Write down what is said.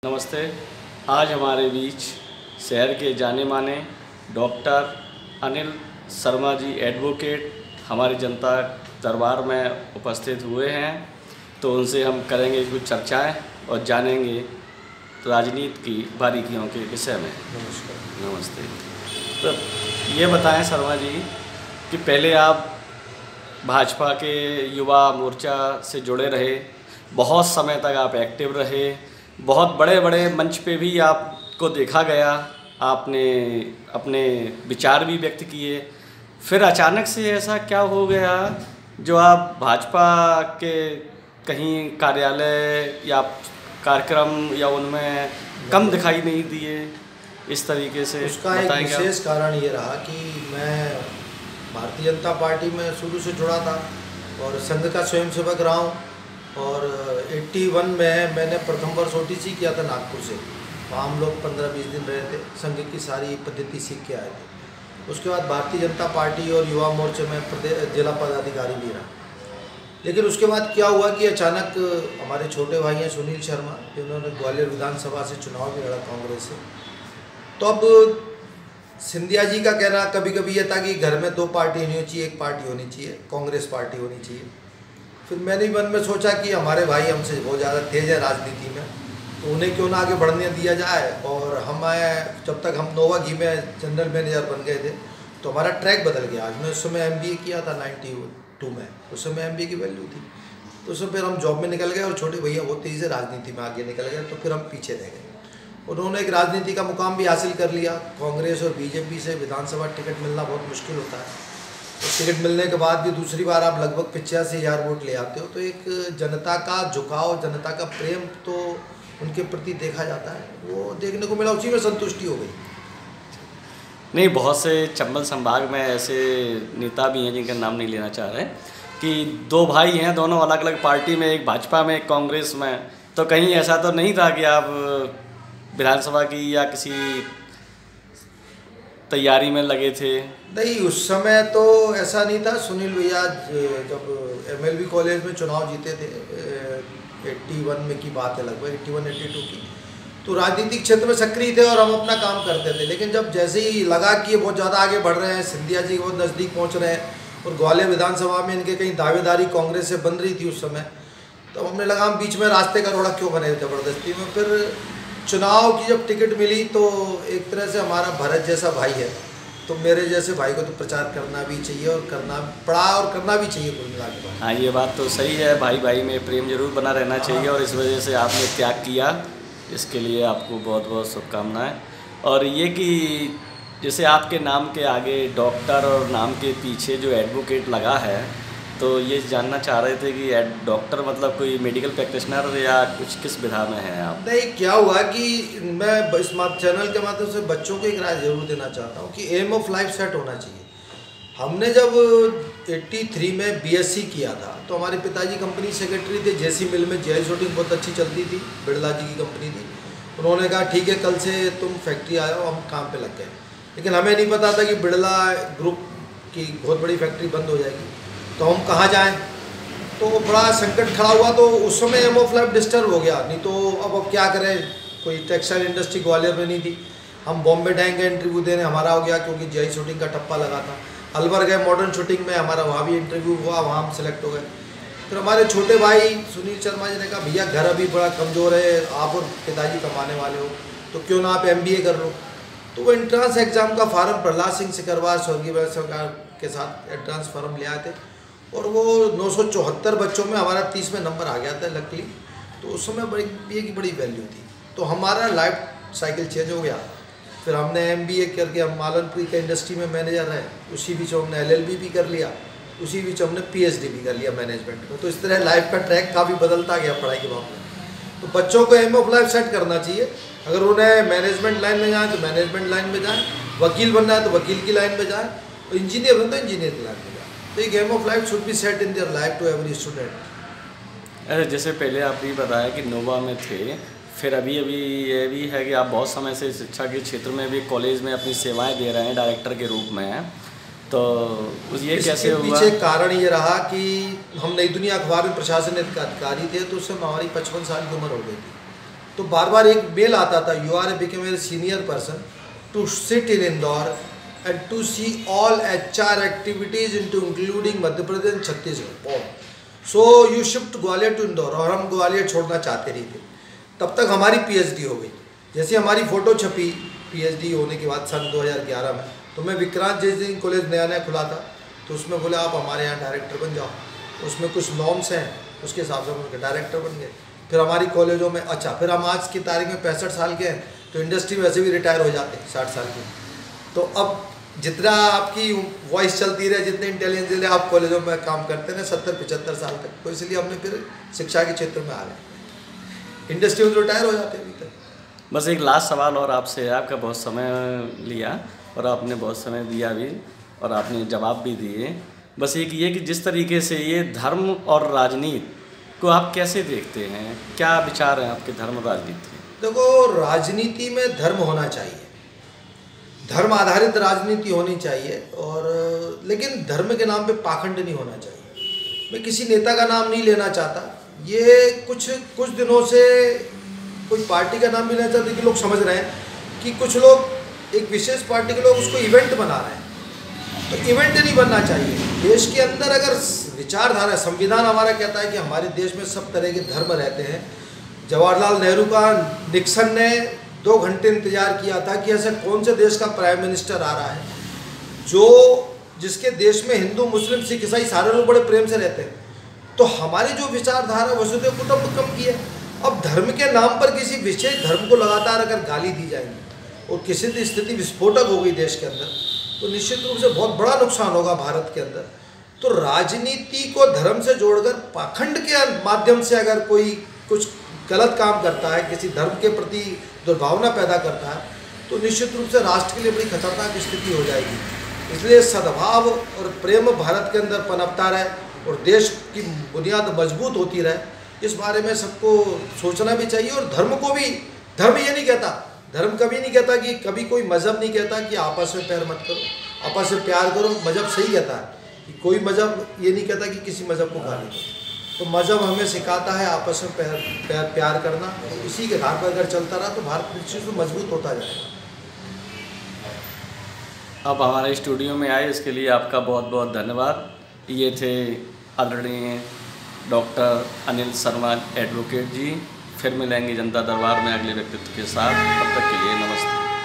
नमस्ते। आज हमारे बीच शहर के जाने माने डॉक्टर अनिल शर्मा जी एडवोकेट हमारी जनता दरबार में उपस्थित हुए हैं, तो उनसे हम करेंगे कुछ चर्चाएं और जानेंगे राजनीति की बारीकियों के विषय में। नमस्कार। नमस्ते। तो ये बताएं शर्मा जी कि पहले आप भाजपा के युवा मोर्चा से जुड़े रहे, बहुत समय तक आप एक्टिव रहे, बहुत बड़े बड़े मंच पे भी आपको देखा गया, आपने अपने विचार भी व्यक्त किए। फिर अचानक से ऐसा क्या हो गया जो आप भाजपा के कहीं कार्यालय या कार्यक्रम या उनमें कम दिखाई नहीं दिए, इस तरीके से उसका एक विशेष कारण ये रहा कि मैं भारतीय जनता पार्टी में शुरू से जुड़ा था और संघ का स्वयंसेवक रहा हूँ। और 81 में मैंने प्रथम वर्ष OTC किया था नागपुर से। वहाँ हम लोग 15-20 दिन रहे थे, संघ की सारी पद्धति सीख के आए थे। उसके बाद भारतीय जनता पार्टी और युवा मोर्चे में जिला पदाधिकारी भी रहा। लेकिन उसके बाद क्या हुआ कि अचानक हमारे छोटे भाई हैं सुनील शर्मा, जिन्होंने ग्वालियर विधानसभा से चुनाव भी लड़ा कांग्रेस से। तो अब सिंधिया जी का कहना कभी कभी ये था कि घर में 2 पार्टी नहीं होनी चाहिए, एक पार्टी होनी चाहिए, कांग्रेस पार्टी होनी चाहिए। फिर मैंने मन में सोचा कि हमारे भाई हमसे बहुत ज़्यादा तेज है राजनीति में, तो उन्हें क्यों ना आगे बढ़ने दिया जाए। और जब तक हम नोवा घी में जनरल मैनेजर बन गए थे तो हमारा ट्रैक बदल गया। हमने उस समय MBA किया था 92 में, उस समय MBA की वैल्यू थी। तो उसमें फिर हम जॉब में निकल गए और छोटे भैया बहुत तेज़ी से राजनीति में आगे निकल गए, तो फिर हम पीछे रह गए। उन्होंने एक राजनीति का मुकाम भी हासिल कर लिया। कांग्रेस और BJP से विधानसभा टिकट मिलना बहुत मुश्किल होता है। तो टिकट मिलने के बाद भी दूसरी बार आप लगभग 85,000 वोट ले आते हो, तो एक जनता का झुकाव, जनता का प्रेम तो उनके प्रति देखा जाता है, वो देखने को मिला, उसी में संतुष्टि हो गई। नहीं, बहुत से चंबल संभाग में ऐसे नेता भी हैं जिनका नाम नहीं लेना चाह रहे कि 2 भाई हैं, दोनों अलग अलग पार्टी में, एक भाजपा में एक कांग्रेस में। तो कहीं ऐसा तो नहीं था कि आप विधानसभा की या किसी तैयारी में लगे थे? नहीं, उस समय तो ऐसा नहीं था। सुनील भैया जब MLB कॉलेज में चुनाव जीते थे 81 में की बात है, लगभग 81-82 की, तो राजनीतिक क्षेत्र में सक्रिय थे और हम अपना काम करते थे। लेकिन जब जैसे ही लगा कि ये बहुत ज़्यादा आगे बढ़ रहे हैं, सिंधिया जी बहुत नज़दीक पहुंच रहे हैं और ग्वालियर विधानसभा में इनके कहीं दावेदारी कांग्रेस से बन रही थी उस समय, तो हमने लगा हम बीच में रास्ते का रोड़ा क्यों बने ज़बरदस्ती में। फिर चुनाव की जब टिकट मिली तो एक तरह से हमारा भरत जैसा भाई है, तो मेरे जैसे भाई को तो प्रचार करना भी चाहिए और करना पड़ा और करना भी चाहिए कुल मिला के। हाँ, ये बात तो सही है, भाई भाई में प्रेम जरूर बना रहना चाहिए। और इस वजह से आपने त्याग किया, इसके लिए आपको बहुत बहुत शुभकामनाएं। और ये कि जैसे आपके नाम के आगे डॉक्टर और नाम के पीछे जो एडवोकेट लगा है, तो ये जानना चाह रहे थे कि डॉक्टर मतलब कोई मेडिकल प्रैक्टिशनर या कुछ किस विधा में है आप? नहीं, क्या हुआ कि मैं इस चैनल के माध्यम से बच्चों को एक राय जरूर देना चाहता हूँ कि एम ऑफ लाइफ सेट होना चाहिए। हमने जब 83 में BSc किया था तो हमारे पिताजी कंपनी सेक्रेटरी थे, JC मिल में जेल शूटिंग बहुत अच्छी चलती थी, बिरला जी की कंपनी थी। उन्होंने कहा ठीक है, कल से तुम फैक्ट्री आए हो, हम काम पे लग गए। लेकिन हमें नहीं पता था कि बिरला ग्रुप की बहुत बड़ी फैक्ट्री बंद हो जाएगी, तो हम कहाँ जाएं। तो बड़ा संकट खड़ा हुआ। तो उस समय एम ऑफ लाइफ डिस्टर्ब हो गया, नहीं तो अब क्या करें, कोई टेक्सटाइल इंडस्ट्री ग्वालियर में नहीं थी। हम बॉम्बे जाएंगे इंटरव्यू देने, हमारा हो गया क्योंकि जेई शूटिंग का ठप्पा लगा था। अलवर गए मॉडर्न शूटिंग में, हमारा वहाँ भी इंटरव्यू हुआ, वहाँ हम सेलेक्ट हो गए। फिर हमारे छोटे भाई सुनील शर्मा जी ने कहा भैया घर अभी बड़ा कमज़ोर है, आप और पिताजी कमाने वाले हो, तो क्यों ना आप MBA कर लो। तो वो एंट्रांस एग्ज़ाम का फार्म प्रहलाद सिंह सिकरवार स्वर्गीय सरकार के साथ एंट्रांस फार्म ले आए थे और वो 974 बच्चों में हमारा 30 में नंबर आ गया था लकीली। तो उस समय BA की बड़ी वैल्यू थी, तो हमारा लाइफ साइकिल चेंज हो गया। फिर हमने MBA करके हम मालनपुरी के इंडस्ट्री में मैनेजर रहे, उसी बीच हमने LLB भी कर लिया, उसी बीच हमने PhD भी कर लिया मैनेजमेंट में। तो इस तरह लाइफ का ट्रैक काफ़ी बदलता गया पढ़ाई के मामले में। तो बच्चों को एम ऑफ लाइफ सेट करना चाहिए। अगर उन्हें मैनेजमेंट लाइन में जाए तो मैनेजमेंट लाइन में जाए, वकील बनना है तो वकील की लाइन में जाए, और इंजीनियर बनना है तो इंजीनियर की लाइन में जाए। तो एक aim of life should be set in their life to every student. अरे जैसे पहले आपने बताया कि नोवा में थे, फिर अभी ये भी है कि आप बहुत समय से शिक्षा के क्षेत्र में भी कॉलेज में अपनी सेवाएं दे रहे हैं डायरेक्टर के रूप में, तो ये कैसे हुआ? पीछे कारण ये रहा कि हम नई दुनिया अखबार में प्रशासन अधिकारी थे, तो उस समय हमारी 55 साल की उम्र हो गई थी। तो बार बार एक मेल आता था, you are become a senior person to sit in Indore and to see all HR activities including Madhya Pradesh and Chhattisgarh, so you shift Gwalior to Indore. और हम ग्वालियर छोड़ना चाहते नहीं थे। तब तक हमारी PhD हो गई। जैसे हमारी फ़ोटो छपी PhD होने के बाद सन 2011 में, तो मैं विक्रांत जैन कॉलेज नया नया खुला था, तो उसमें बोले आप हमारे यहाँ डायरेक्टर बन जाओ। उसमें कुछ नॉर्म्स हैं, उसके हिसाब से हम उनके डायरेक्टर बन गए। फिर हमारी कॉलेजों में अच्छा, फिर हम आज की तारीख में 65 साल के हैं, तो इंडस्ट्री में वैसे भी रिटायर हो जाते हैं 60 साल के। तो अब जितना आपकी वॉइस चलती रहे, जितने इंटेलिजेंस रहे, आप कॉलेजों में काम करते रहे 70-75 साल तक, तो इसलिए हमने फिर शिक्षा के क्षेत्र में आ गए। इंडस्ट्री में रिटायर हो जाते हैं अभी तक। बस एक लास्ट सवाल और आपसे है। आपका बहुत समय लिया और आपने बहुत समय दिया भी और आपने जवाब भी दिए। बस एक ये कि जिस तरीके से ये धर्म और राजनीति को आप कैसे देखते हैं, क्या विचार हैं आपके धर्म और राजनीति के? देखो, राजनीति में धर्म होना चाहिए, धर्म आधारित राजनीति होनी चाहिए, और लेकिन धर्म के नाम पे पाखंड नहीं होना चाहिए। मैं किसी नेता का नाम नहीं लेना चाहता। ये कुछ दिनों से कोई पार्टी का नाम भी लेना चाहते कि लोग समझ रहे हैं कि कुछ लोग एक विशेष पार्टी के लोग उसको इवेंट बना रहे हैं। तो इवेंट नहीं बनना चाहिए। देश के अंदर अगर विचारधारा, संविधान हमारा कहता है कि हमारे देश में सब तरह के धर्म रहते हैं। जवाहरलाल नेहरू का निक्सन ने 2 घंटे इंतजार किया था कि ऐसा कौन से देश का प्राइम मिनिस्टर आ रहा है जिसके देश में हिंदू, मुस्लिम, सिख, ईसाई सारे लोग बड़े प्रेम से रहते हैं। तो हमारी जो विचारधारा वसुधैव कुटुंबकम की है। अब धर्म के नाम पर किसी विशेष धर्म को लगातार अगर गाली दी जाएगी और किसी भी स्थिति विस्फोटक हो गई देश के अंदर, तो निश्चित रूप से बहुत बड़ा नुकसान होगा भारत के अंदर। तो राजनीति को धर्म से जोड़कर पाखंड के माध्यम से अगर कोई कुछ गलत काम करता है, किसी धर्म के प्रति दुर्भावना पैदा करता है, तो निश्चित रूप से राष्ट्र के लिए बड़ी खतरनाक स्थिति हो जाएगी। इसलिए सद्भाव और प्रेम भारत के अंदर पनपता रहे और देश की बुनियाद मजबूत होती रहे, इस बारे में सबको सोचना भी चाहिए। और धर्म को भी, धर्म ये नहीं कहता, धर्म कभी नहीं कहता कि, कभी कोई मज़हब नहीं कहता कि आपस में प्यार मत करो, आपस में प्यार करो। मज़हब सही कहता है कि कोई मज़हब ये नहीं कहता कि किसी मज़हब को गाली दो। तो मज़हब हमें सिखाता है आपस में प्यार करना। तो इसी के आधार पर अगर चलता रहा तो भारत निश्चित रूप से मजबूत होता जाएगा। अब हमारे स्टूडियो में आए, इसके लिए आपका बहुत बहुत धन्यवाद। ये थे आदरणीय डॉक्टर अनिल शर्मा एडवोकेट जी। फिर मिलेंगे जनता दरबार में अगले व्यक्तित्व के साथ। तब तक के लिए नमस्ते।